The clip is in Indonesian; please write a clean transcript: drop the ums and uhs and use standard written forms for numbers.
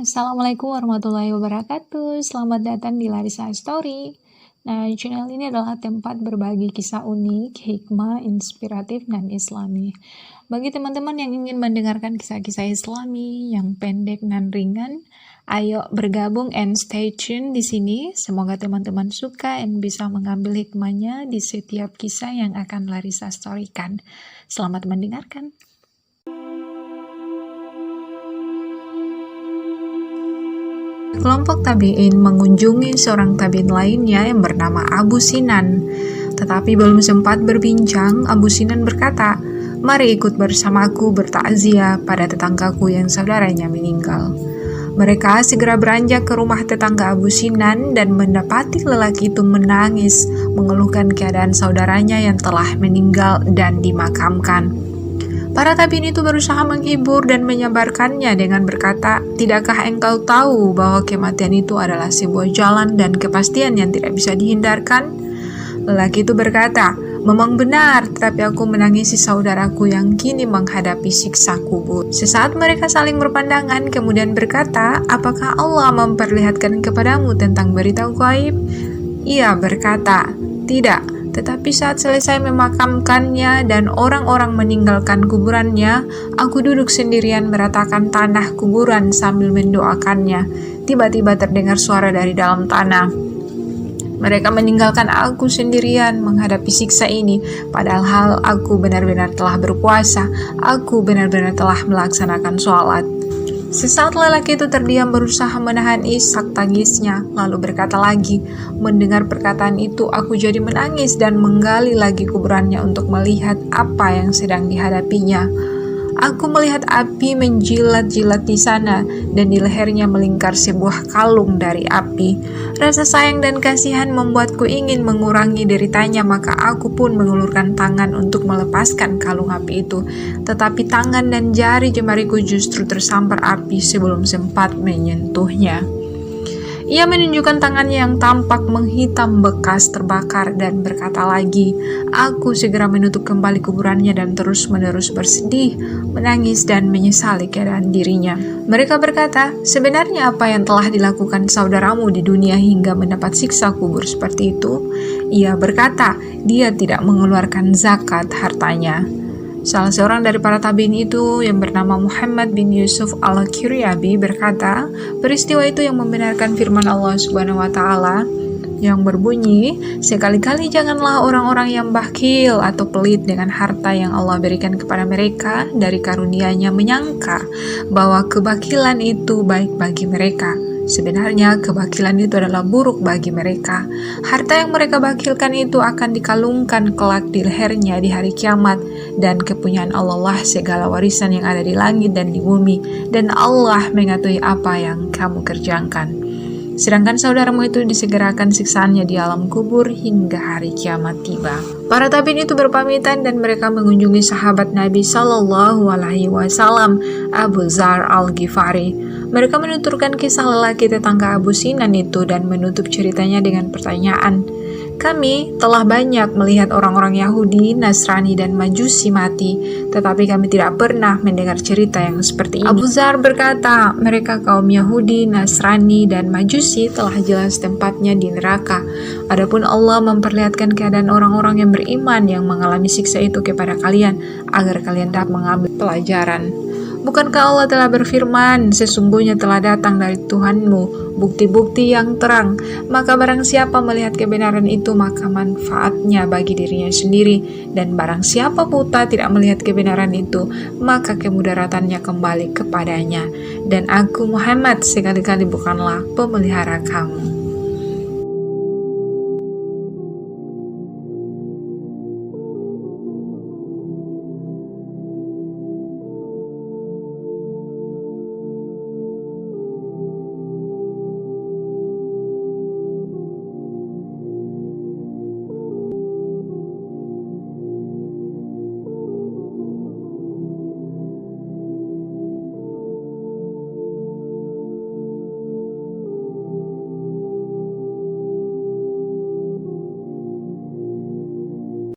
Assalamualaikum warahmatullahi wabarakatuh. Selamat datang di Larissa Story. Nah, channel ini adalah tempat berbagi kisah unik, hikmah, inspiratif, dan islami. Bagi teman-teman yang ingin mendengarkan kisah-kisah islami yang pendek dan ringan, ayo bergabung and stay tune di sini. Semoga teman-teman suka dan bisa mengambil hikmahnya di setiap kisah yang akan Larissa storykan. Selamat mendengarkan. Kelompok tabi'in mengunjungi seorang tabi'in lainnya yang bernama Abu Sinan. Tetapi belum sempat berbincang, Abu Sinan berkata, "Mari ikut bersamaku bertakziah pada tetanggaku yang saudaranya meninggal." Mereka segera beranjak ke rumah tetangga Abu Sinan dan mendapati lelaki itu menangis, mengeluhkan keadaan saudaranya yang telah meninggal dan dimakamkan. Para tabiin itu berusaha menghibur dan menyabarkannya dengan berkata, "Tidakkah engkau tahu bahwa kematian itu adalah sebuah jalan dan kepastian yang tidak bisa dihindarkan?" Lelaki itu berkata, "Memang benar, tetapi aku menangisi saudaraku yang kini menghadapi siksa kubur." Sesaat mereka saling berpandangan, kemudian berkata, "Apakah Allah memperlihatkan kepadamu tentang berita gaib?" Ia berkata, "Tidak. Tetapi saat selesai memakamkannya dan orang-orang meninggalkan kuburannya, aku duduk sendirian meratakan tanah kuburan sambil mendoakannya. Tiba-tiba terdengar suara dari dalam tanah. Mereka meninggalkan aku sendirian menghadapi siksa ini, padahal aku benar-benar telah berpuasa, aku benar-benar telah melaksanakan sholat." Sesaat lelaki itu terdiam berusaha menahan isak tangisnya, lalu berkata lagi, "Mendengar perkataan itu, aku jadi menangis dan menggali lagi kuburannya untuk melihat apa yang sedang dihadapinya. Aku melihat api menjilat-jilat di sana, dan di lehernya melingkar sebuah kalung dari api. Rasa sayang dan kasihan membuatku ingin mengurangi deritanya, maka aku pun mengulurkan tangan untuk melepaskan kalung api itu. Tetapi tangan dan jari jemariku justru tersampar api sebelum sempat menyentuhnya." Ia menunjukkan tangannya yang tampak menghitam bekas terbakar dan berkata lagi, "Aku segera menutup kembali kuburannya dan terus-menerus bersedih, menangis dan menyesali keadaan dirinya." Mereka berkata, "Sebenarnya apa yang telah dilakukan saudaramu di dunia hingga mendapat siksa kubur seperti itu?" Ia berkata, "Dia tidak mengeluarkan zakat hartanya." Salah seorang dari para tabiin itu yang bernama Muhammad bin Yusuf al-Kiryabi berkata, peristiwa itu yang membenarkan firman Allah Subhanahu wa taala yang berbunyi, "Sekali-kali janganlah orang-orang yang bakhil atau pelit dengan harta yang Allah berikan kepada mereka dari karunia-Nya menyangka bahwa kebakilan itu baik bagi mereka. Sebenarnya kebakilan itu adalah buruk bagi mereka. Harta yang mereka bakilkan itu akan dikalungkan kelak di lehernya di hari kiamat, dan kepunyaan Allah lah segala warisan yang ada di langit dan di bumi, dan Allah mengetahui apa yang kamu kerjakan. Sedangkan saudaramu itu disegerakan siksaannya di alam kubur hingga hari kiamat tiba." Para tabiin itu berpamitan dan mereka mengunjungi sahabat Nabi Shallallahu Alaihi Wasallam, Abu Dzar al-Ghifari. Mereka menuturkan kisah lelaki tetangga Abu Sinan itu dan menutup ceritanya dengan pertanyaan, "Kami telah banyak melihat orang-orang Yahudi, Nasrani, dan Majusi mati, tetapi kami tidak pernah mendengar cerita yang seperti ini." Abu Dzar berkata, "Mereka kaum Yahudi, Nasrani, dan Majusi telah jelas tempatnya di neraka. Adapun Allah memperlihatkan keadaan orang-orang yang beriman yang mengalami siksa itu kepada kalian, agar kalian dapat mengambil pelajaran. Bukankah Allah telah berfirman, sesungguhnya telah datang dari Tuhanmu bukti-bukti yang terang, maka barang siapa melihat kebenaran itu maka manfaatnya bagi dirinya sendiri, dan barang siapa buta tidak melihat kebenaran itu maka kemudaratannya kembali kepadanya. Dan aku Muhammad sekali-kali bukanlah pemelihara kamu."